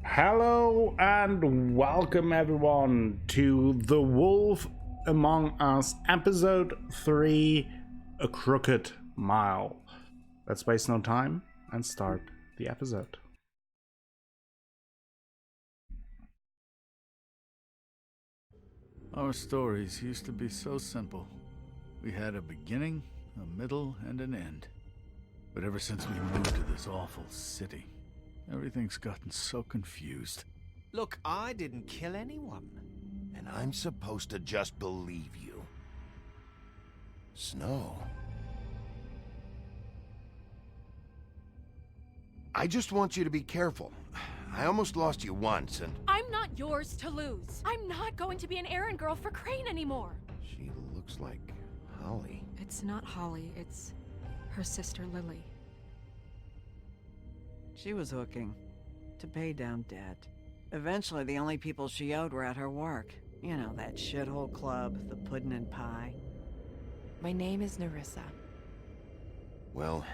Hello and welcome everyone to The Wolf Among Us episode 3, A Crooked Mile. Let's waste no time and start the episode. Our stories used to be so simple. We had a beginning, a middle, and an end. But ever since we moved to this awful city, everything's gotten so confused. Look, I didn't kill anyone. And I'm supposed to just believe you. Snow. I just want you to be careful. I almost lost you once, and... I'm not yours to lose. I'm not going to be an errand girl for Crane anymore. She looks like Holly. It's not Holly, it's her sister Lily. She was hooking to pay down debt. Eventually, the only people she owed were at her work. You know, that shithole club, the Puddin' and Pie. My name is Nerissa. Well,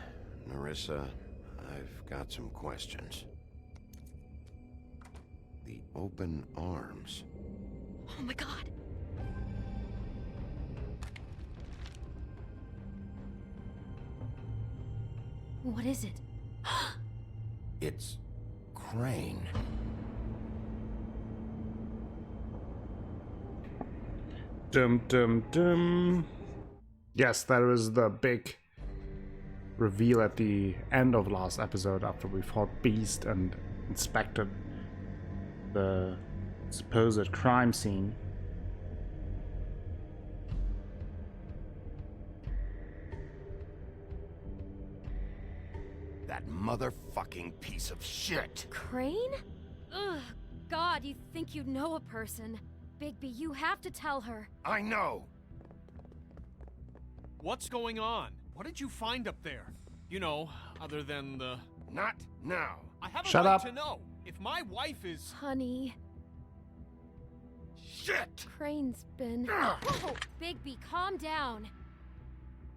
Nerissa, I've got some questions. The open arms. Oh my god. What is it? It's Crane. Dum dum dum. Yes, that was the big reveal at the end of last episode after we fought Beast and inspected the supposed crime scene. That motherfucking piece of shit. Crane? Ugh, God, you think you know a person. Bigby, you have to tell her. I know. What's going on? What did you find up there? You know, other than the... Not now. I have a Shut right up. to know. If my wife is... Honey, Shit! Crane's been... Ugh. Whoa, Bigby, calm down.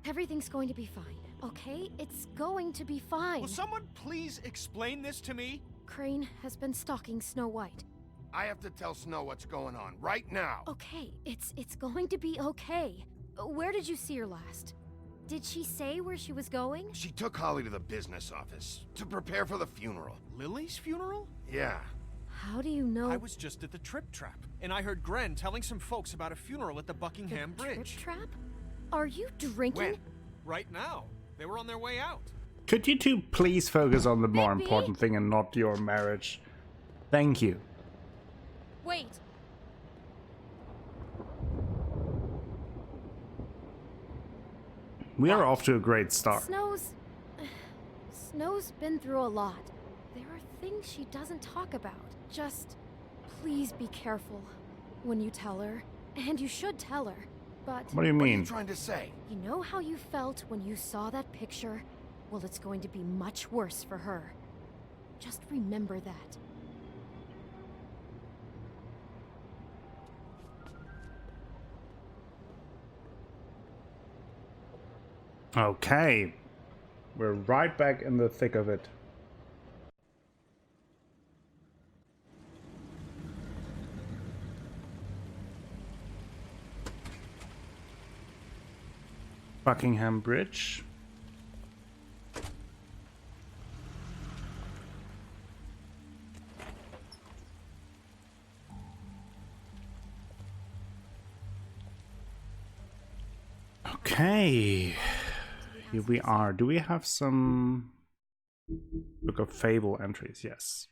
Everything's going to be fine, okay? It's going to be fine. Will someone please explain this to me? Crane has been stalking Snow White. I have to tell Snow what's going on right now. Okay, it's going to be okay. Where did you see her last? Did she say where she was going? She took Holly to the business office to prepare for the funeral. Lily's funeral? Yeah. How do you know? I was just at the Trip Trap, and I heard Gren telling some folks about a funeral at the Buckingham The Bridge. Trip Trap? Are you drinking? When? Right now. They were on their way out. Could you two please focus on the more Bigby? important thing and not your marriage? Thank you. Wait. We are off to a great start. Snow's been through a lot. There are things she doesn't talk about. Just please be careful when you tell her. And you should tell her. But What do you What are you mean? trying to say? you know how you felt when you saw that picture? Well, it's going to be much worse for her. Just remember that. Okay. We're right back in the thick of it. Buckingham Bridge. Okay. Here we are. Do we have some Book of Fable entries? Yes.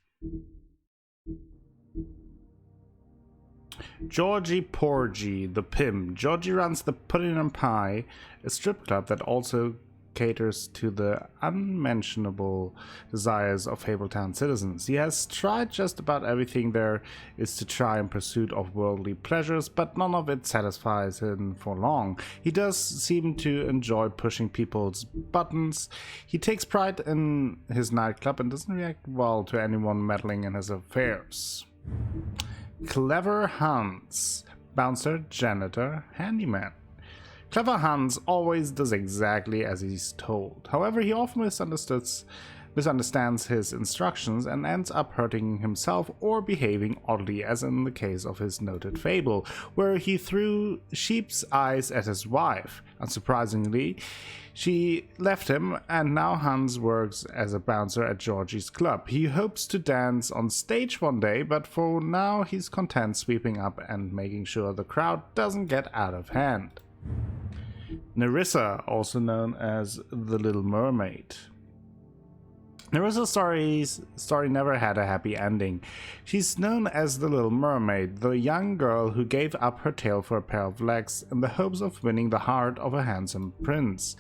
Georgie Porgy, the pimp. Georgie runs the Puddin' and Pie, a strip club that also caters to the unmentionable desires of Fabletown citizens. He has tried just about everything there is to try in pursuit of worldly pleasures, but none of it satisfies him for long. He does seem to enjoy pushing people's buttons. He takes pride in his nightclub and doesn't react well to anyone meddling in his affairs. Clever Hans, bouncer, janitor, handyman. Clever Hans always does exactly as he's told. However, he often misunderstands misunderstands his instructions and ends up hurting himself or behaving oddly, as in the case of his noted fable, where he threw sheep's eyes at his wife. Unsurprisingly, she left him, and now Hans works as a bouncer at Georgie's club. He hopes to dance on stage one day, but for now he's content sweeping up and making sure the crowd doesn't get out of hand. Nerissa, also known as the Little Mermaid. Nerissa's story never had a happy ending. She's known as the Little Mermaid, the young girl who gave up her tail for a pair of legs in the hopes of winning the heart of a handsome prince.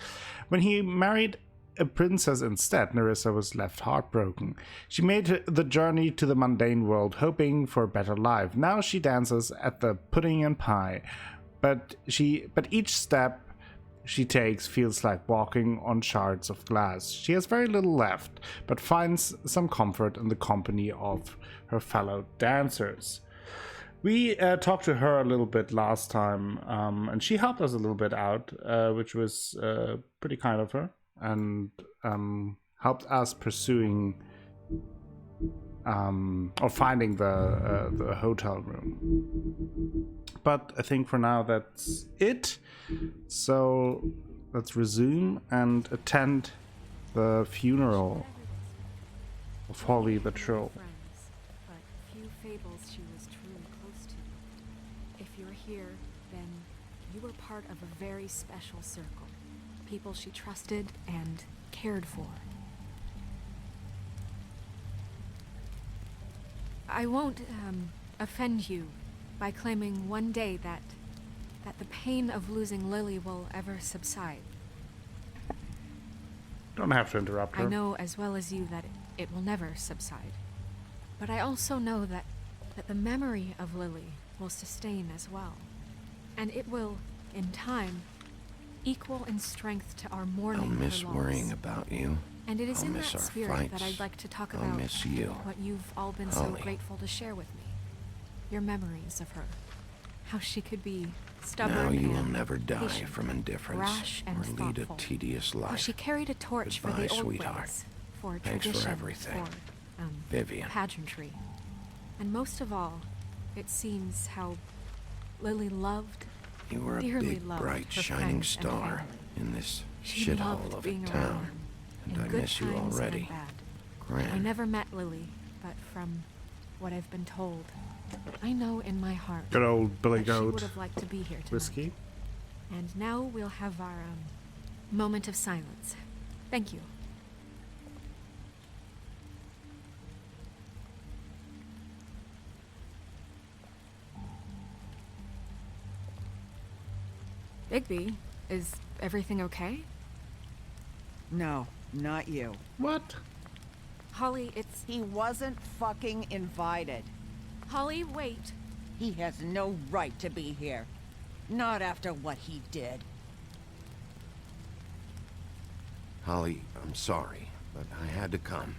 When he married a princess instead, Nerissa was left heartbroken. She made the journey to the mundane world, hoping for a better life. Now she dances at the Pudding and Pie, but each step she takes feels like walking on shards of glass. She has very little left, but finds some comfort in the company of her fellow dancers. We talked to her a little bit last time, and she helped us a little bit out, which was pretty kind of her, and helped us pursuing or finding the hotel room. But I think for now that's it. So let's resume and attend the funeral of Holly the Troll. Friends, but few fables she was truly close to. If you're here, then you were part of a very special circle. People she trusted and cared for. I won't offend you by claiming one day that the pain of losing Lily will ever subside. Don't have to interrupt her. I know as well as you that it will never subside. But I also know that the memory of Lily will sustain as well. And it will, in time, equal in strength to our mourning I'll miss her loss. worrying about you. And it is I'll in miss that our spirit fights. that I'd like to talk I'll about miss you. what you've all been so Holly. grateful to share with me. Your memories of her. How she could be stubborn Now you will and never die patient, from indifference rash and or lead a thoughtful. tedious How life. she carried a torch for Goodbye, the old sweetheart. ways, for Thanks for tradition, everything. for Vivian. pageantry. And most of all, it seems how Lily loved, You were a dearly big, loved bright, her shining friends and star family. in this She shithole loved of a being around town. them, And in I good miss you times already. and bad. Gran. I never met Lily, but from what I've been told, I know in my heart Good old Billy that she would Goat have liked to be here tonight. whiskey. And now we'll have our moment of silence. Thank you. Bigby, is everything okay? No, not you. What? Holly, it's... He wasn't fucking invited. Holly, wait. He has no right to be here. Not after what he did. Holly, I'm sorry, but I had to come.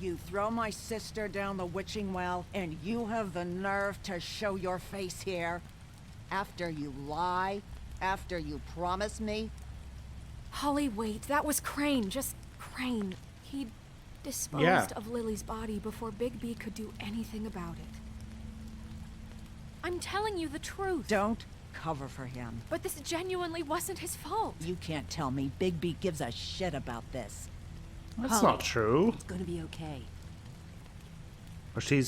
You throw my sister down the witching well, and you have the nerve to show your face here? After you lie? After you promise me? Holly, wait. That was Crane. Just Crane. He disposed Yeah. of Lily's body before Bigby could do anything about it. I'm telling you the truth. Don't cover for him. But this genuinely wasn't his fault. You can't tell me Bigby gives a shit about this. That's Holly. not true. It's gonna be okay. But she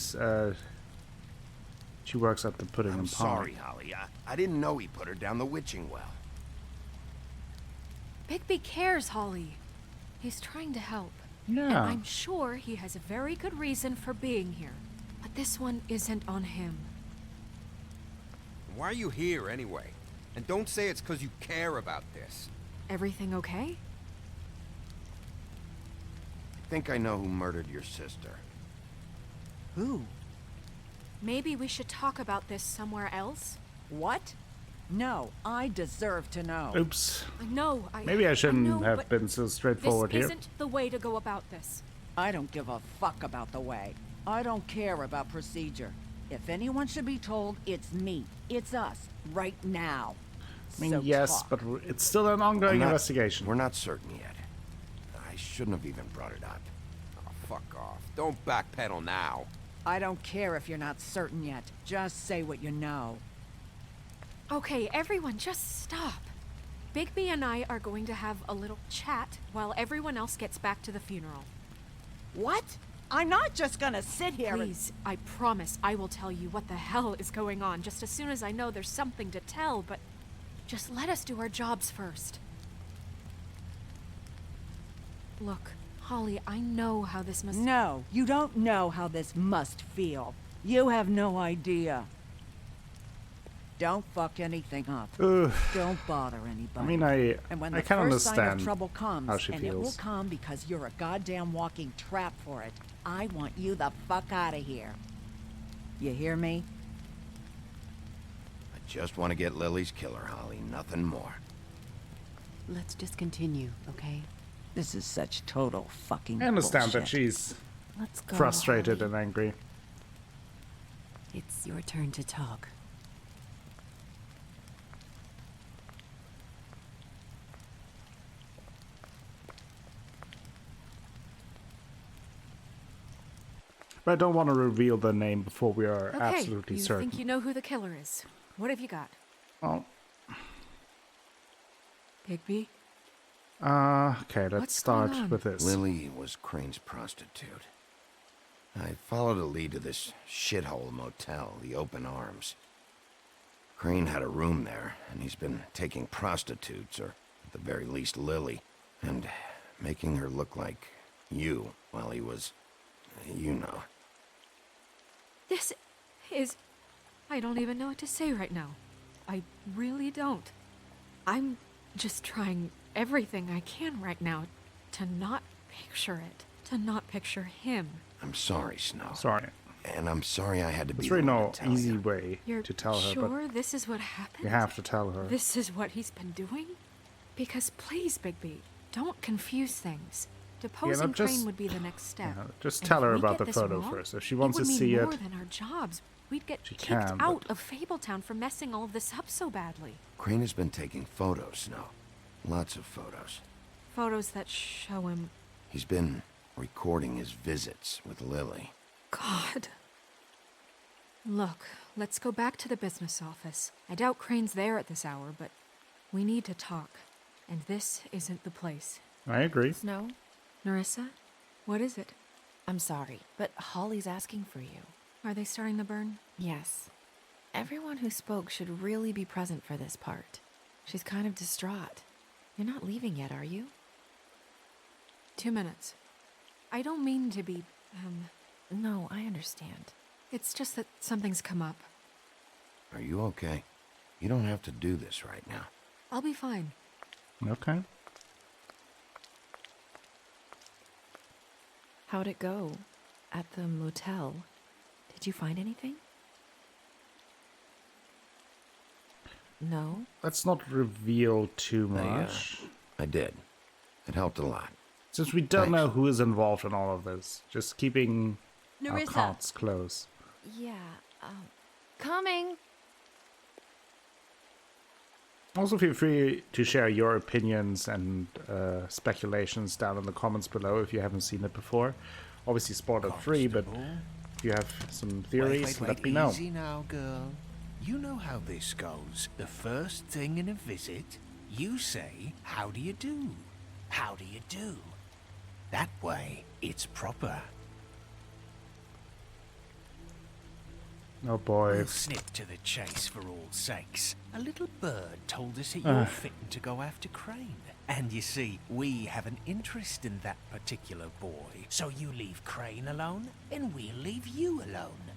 works at the Pudding I'm and Pie. sorry, Holly. I didn't know he put her down the witching well. Bigby cares, Holly. He's trying to help. And Yeah. I'm sure he has a very good reason for being here. But this one isn't on him. Why are you here anyway? And don't say it's because you care about this. Everything okay? I think I know who murdered your sister. Who? Maybe we should talk about this somewhere else? What? No, I deserve to know. Oops. No, Maybe I shouldn't know, have but been so straightforward this here. isn't the way to go about this. I don't give a fuck about the way. I don't care about procedure. If anyone should be told, it's me. It's us. Right now. I mean, So yes, talk. but it's still an ongoing investigation. We're not certain yet. I shouldn't have even brought it up. Oh, fuck off. Don't backpedal now. I don't care if you're not certain yet. Just say what you know. Okay, everyone, just stop. Bigby and I are going to have a little chat while everyone else gets back to the funeral. What? I'm not just gonna sit here and... Please, I promise I will tell you what the hell is going on just as soon as I know there's something to tell, but just let us do our jobs first. Look, Holly, I know how this must... No, you don't know how this must feel. You have no idea. Don't fuck anything up. Ugh. Don't bother anybody. I mean, And when I the can first sign of understand trouble comes, how she and it will feels. come because you're a goddamn walking trap for it, I want you the fuck out of here. You hear me? I just want to get Lily's killer, Holly. Nothing more. Let's just continue, okay? This is such total fucking I understand that bullshit. she's Let's go. frustrated Holly. and angry. It's your turn to talk. But I don't want to reveal the name before we are Okay, absolutely you certain. think you know who the killer is. What have you got? Oh, Bigby? okay, let's What's going start on? with this. Lily was Crane's prostitute. I followed a lead to this shithole motel, the Open Arms. Crane had a room there, and he's been taking prostitutes, or at the very least Lily, and making her look like you while he was, you know. This is... I don't even know what to say right now. I really don't. I'm just trying everything I can right now to not picture it. To not picture him. I'm sorry, Snow. Sorry. And I'm sorry I had to be There's really the one no to tell easy you. way You're to tell her, sure but this is what happened? you have to tell her. This is what he's been doing? Because please, Bigby, don't confuse things. Deposing just- Crane would be the next step. Yeah, just And tell if her we about get the this photo wrong, first. If she wants it to would see mean it, more than our jobs. We'd get she kicked can, out but- of Fabletown for messing all of this up so badly. Crane has been taking photos, Snow. Lots of photos. Photos that show him... He's been recording his visits with Lily. God. Look, let's go back to the business office. I doubt Crane's there at this hour, but we need to talk. And this isn't the place. I agree. Snow, Narissa, what is it? I'm sorry, but Holly's asking for you. Are they starting the burn? Yes. Everyone who spoke should really be present for this part. She's kind of distraught. You're not leaving yet, are you? 2 minutes. I don't mean to be, No, I understand. it's just that something's come up. Are you okay? You don't have to do this right now. I'll be fine. Okay. How'd it go? At the motel? Did you find anything? No? Let's not reveal too much. I did. It helped a lot. Since we don't Thanks. know who is involved in all of this, just keeping our Narissa. cards close. Yeah, coming! Also, feel free to share your opinions and speculations down in the comments below if you haven't seen it before. Obviously, spoiler free, but if you have some theories, let me know. Easy now, girl. You know how this goes. The first thing in a visit, you say, "How do you do? How do you do?" That way, it's proper. Oh boy. We'll snip to the chase for all sakes. A little bird told us that you're fitting to go after Crane. And you see, we have an interest in that particular boy. So you leave Crane alone, and we'll leave you alone.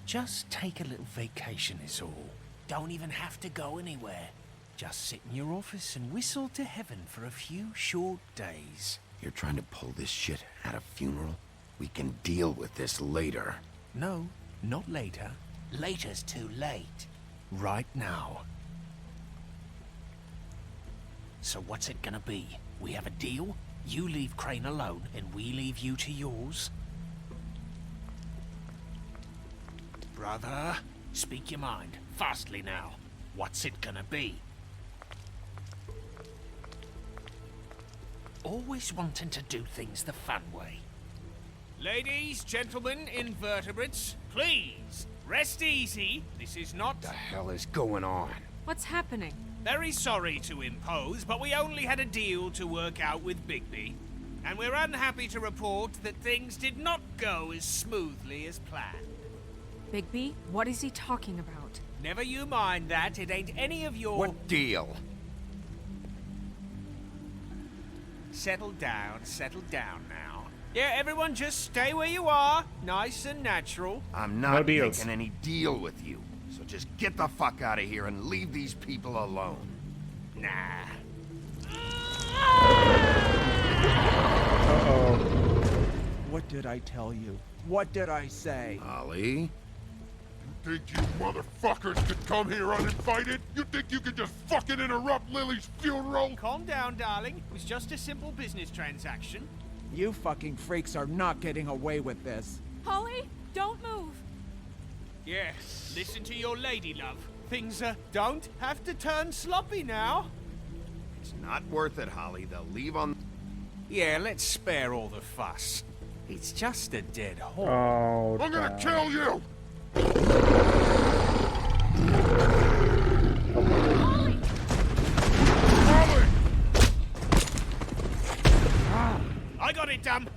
Just take a little vacation is all. Don't even have to go anywhere. Just sit in your office and whistle to heaven for a few short days. You're trying to pull this shit at a funeral? We can deal with this later. No, not later. Later's too late. Right now. So what's it gonna be? We have a deal? You leave Crane alone, and we leave you to yours? Brother, speak your mind. Fastly now. What's it gonna be? Always wanting to do things the fun way. Ladies, gentlemen, invertebrates, please, rest easy. This is not... What the hell is going on? What's happening? Very sorry to impose, but we only had a deal to work out with Bigby. And we're unhappy to report that things did not go as smoothly as planned. Bigby, what is he talking about? Never you mind that, it ain't any of your... What deal? Settle down now. Yeah, everyone just stay where you are, nice and natural. I'm No not deals. making any deal with you. So just get the fuck out of here and leave these people alone. Nah. Uh-oh. What did I tell you? What did I say? Holly? Think you motherfuckers could come here uninvited? You think you could just fucking interrupt Lily's funeral? Calm down, darling. It was just a simple business transaction. You fucking freaks are not getting away with this. Holly, don't move. Yes, listen to your lady love. Things don't have to turn sloppy now. It's not worth it, Holly. They'll leave on... Yeah, let's spare all the fuss. It's just a dead horse. Oh, I'm gonna damn. kill you! Holly! Holly! I got it, dumb.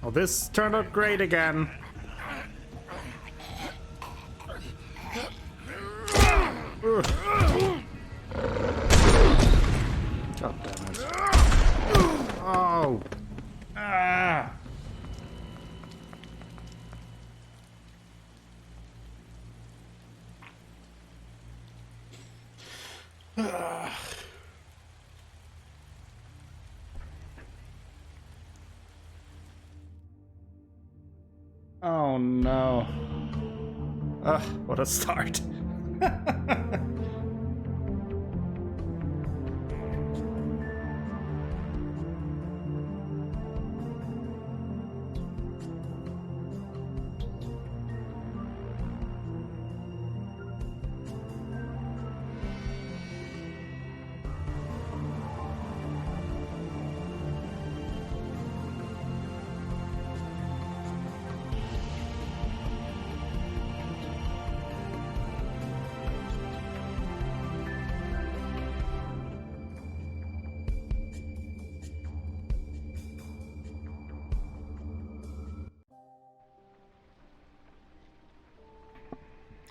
Oh, this turned out great again. God damn it. Oh. Ah. Oh no. What a start.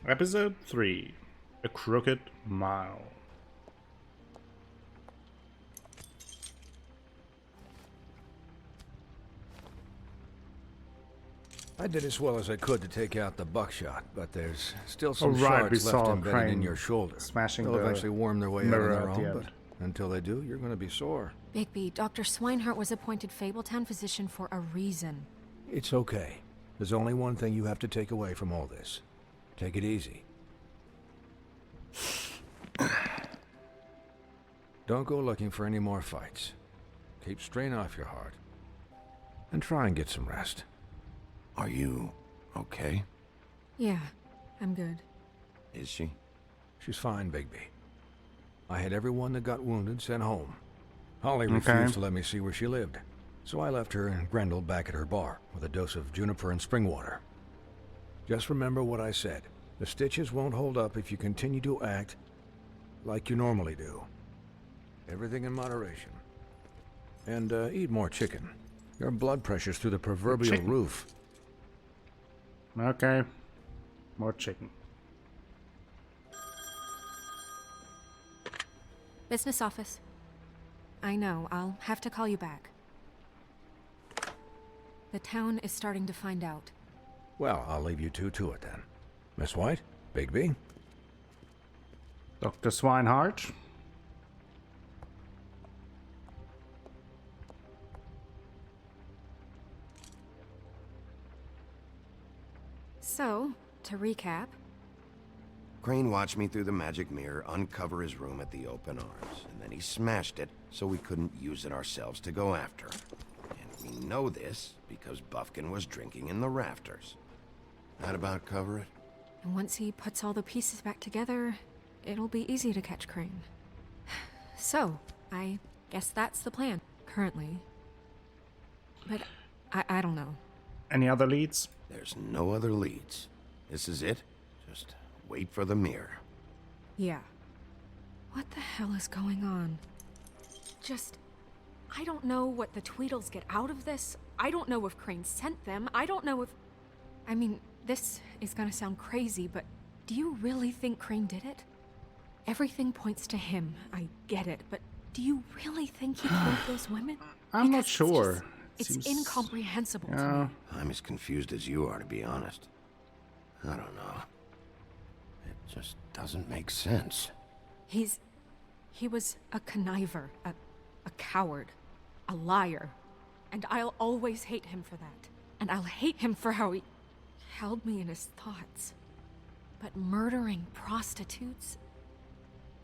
Episode 3: A Crooked Mile. I did as well as I could to take out the buckshot, but there's still some Oh, right, we shards saw left a embedded in crane your shoulder. smashing They'll the eventually worm their way out on mirror their at the own, end. but until they do, you're going to be sore. Bigby, Dr. Swinehart was appointed Fabletown physician for a reason. It's okay. There's only one thing you have to take away from all this. Take it easy. Don't go looking for any more fights. Keep strain off your heart. And try and get some rest. Are you okay? Yeah, I'm good. Is she? She's fine, Bigby. I had everyone that got wounded sent home. Holly Okay. refused to let me see where she lived, so I left her and Grendel back at her bar with a dose of juniper and spring water. Just remember what I said. The stitches won't hold up if you continue to act like you normally do. Everything in moderation. And eat more chicken. Your blood pressure's through the proverbial Chicken. roof. Okay. More chicken. Business office. I know, I'll have to call you back. The town is starting to find out. Well, I'll leave you two to it then. Miss White? Bigby? Dr. Swinehart. So, to recap, Crane watched me through the magic mirror uncover his room at the open arms, and then he smashed it so we couldn't use it ourselves to go after him. And we know this because Buffkin was drinking in the rafters. That about cover it? and once he puts all the pieces back together, it'll be easy to catch Crane. So, I guess that's the plan, currently. But I don't know. Any other leads? There's no other leads. This is it. Just wait for the mirror. Yeah. What the hell is going on? I don't know what the Tweedles get out of this. I don't know if Crane sent them. I don't know if... I mean, this is gonna sound crazy, but do you really think Crane did it? Everything points to him. I get it, but do you really think he killed those women? I'm not sure. It's incomprehensible to Yeah. me. I'm as confused as you are, to be honest. I don't know. It just doesn't make sense. He was a conniver, a coward, a liar. And I'll always hate him for that. And I'll hate him for how he held me in his thoughts. But murdering prostitutes?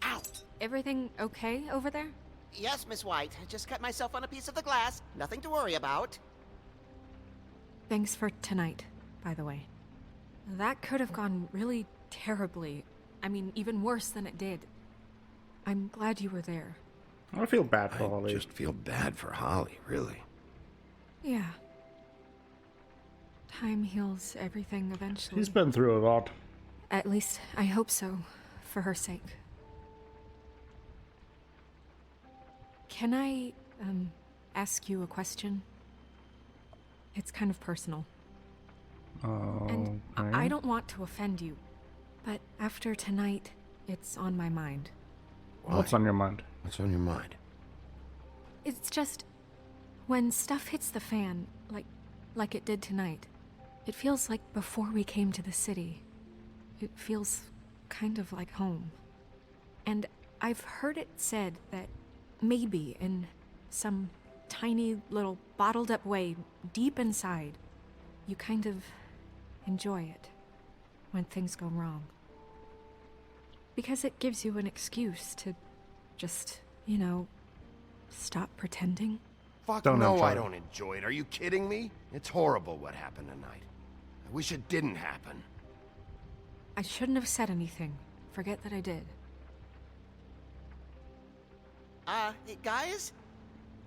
Ow! Everything okay over there? Yes, Miss White. Just cut myself on a piece of the glass. Nothing to worry about. Thanks for tonight, by the way. That could have gone really terribly. I mean, even worse than it did. I'm glad you were there. I feel bad for I Holly. just feel bad for Holly, really. Yeah. Time heals everything eventually. He's been through a lot. At least, I hope so, for her sake. Can I, ask you a question? It's kind of personal. And I don't want to offend you, but after tonight, it's on my mind. What's on your mind? What's on your mind? It's just, when stuff hits the fan, like it did tonight, it feels like before we came to the city. It feels kind of like home. And I've heard it said that maybe in some tiny little bottled up way deep inside, you kind of enjoy it when things go wrong. Because it gives you an excuse to just, stop pretending. Fuck Don't no, enjoy I it. don't enjoy it. Are you kidding me? It's horrible what happened tonight. I wish it didn't happen. I shouldn't have said anything. Forget that I did. Guys?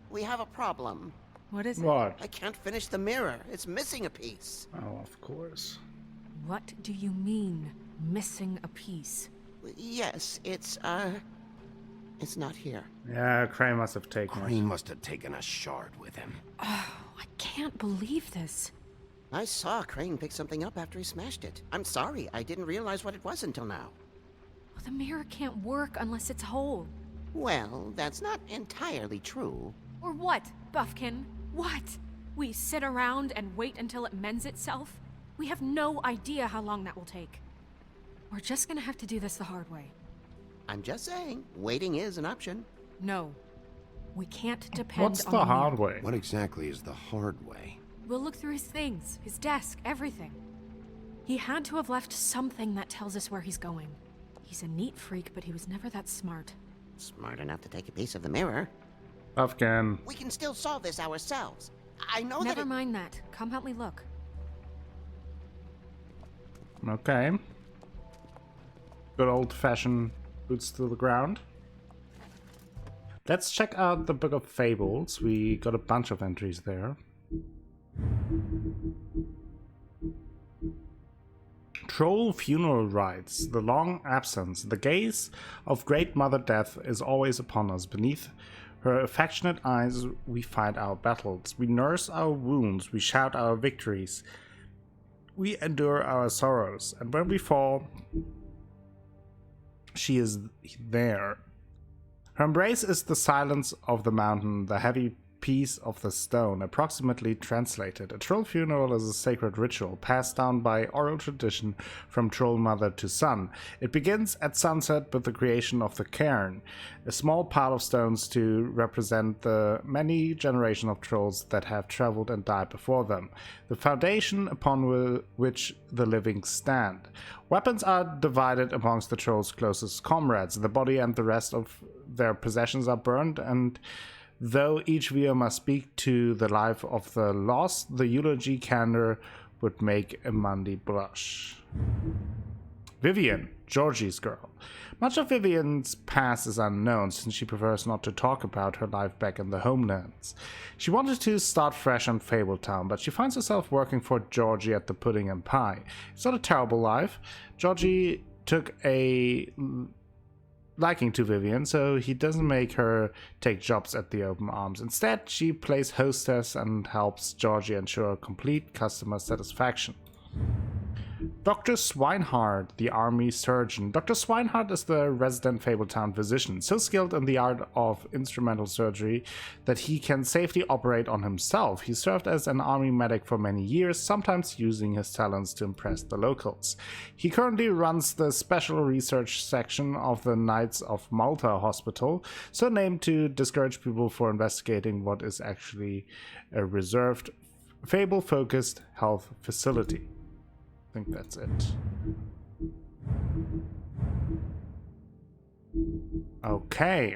We have a problem. What is it? What? I can't finish the mirror. It's missing a piece. Oh, of course. What do you mean, missing a piece? Yes, it's not here. Yeah, Crane must have taken Crane it. must have taken a shard with him. Oh, I can't believe this. I saw Crane pick something up after he smashed it. I'm sorry, I didn't realize what it was until now. Well, the mirror can't work unless it's whole. Well, that's not entirely true. Or what, Buffkin? What? We sit around and wait until it mends itself? We have no idea how long that will take. We're just gonna have to do this the hard way. I'm just saying, waiting is an option. No. We can't depend What's on the the hard mirror. way? What exactly is the hard way? We'll look through his things, his desk, everything. He had to have left something that tells us where he's going. He's a neat freak, but he was never that smart. Smart enough to take a piece of the mirror. Afghan. We can still solve this ourselves. I know Never that mind that. Come help me look. Okay. Good old-fashioned boots to the ground. Let's check out the Book of Fables. We got a bunch of entries there. Troll funeral rites, the long absence, the gaze of Great Mother Death is always upon us. Beneath her affectionate eyes we fight our battles, we nurse our wounds, we shout our victories, we endure our sorrows, and when we fall, she is there. Her embrace is the silence of the mountain, the heavy piece of the stone. Approximately translated, a troll funeral is a sacred ritual passed down by oral tradition from troll mother to son. It begins at sunset with the creation of the cairn, a small pile of stones to represent the many generations of trolls that have traveled and died before them, the foundation upon which the living stand. Weapons are divided amongst the trolls' closest comrades. The body and the rest of their possessions are burned, and though each viewer must speak to the life of the lost, the eulogy candor would make a Mundi blush. Vivian, Georgie's girl. Much of Vivian's past is unknown since she prefers not to talk about her life back in the homelands. She wanted to start fresh on Fabletown, but she finds herself working for Georgie at the Pudding and Pie. It's not a terrible life. Georgie took a liking to Vivian, so he doesn't make her take jobs at the Open Arms. Instead, she plays hostess and helps Georgie ensure complete customer satisfaction. Dr. Swinehart, the army surgeon. Dr. Swinehart is the resident Fabletown physician, so skilled in the art of instrumental surgery that he can safely operate on himself. He served as an army medic for many years, sometimes using his talents to impress the locals. He currently runs the special research section of the Knights of Malta Hospital, so named to discourage people for investigating what is actually a reserved, Fable-focused health facility. I think that's it. Okay.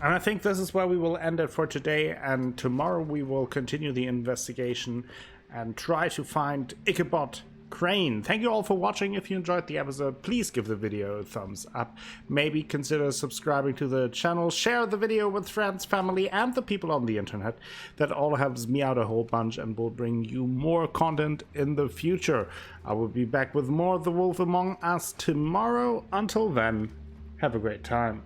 And I think this is where we will end it for today, and tomorrow we will continue the investigation and try to find Ichabod Crane. Thank you all for watching. If you enjoyed the episode, please give the video a thumbs up. Maybe consider subscribing to the channel. Share the video with friends, family, and the people on the internet. That all helps me out a whole bunch and will bring you more content in the future. I will be back with more The Wolf Among Us tomorrow. Until then, have a great time.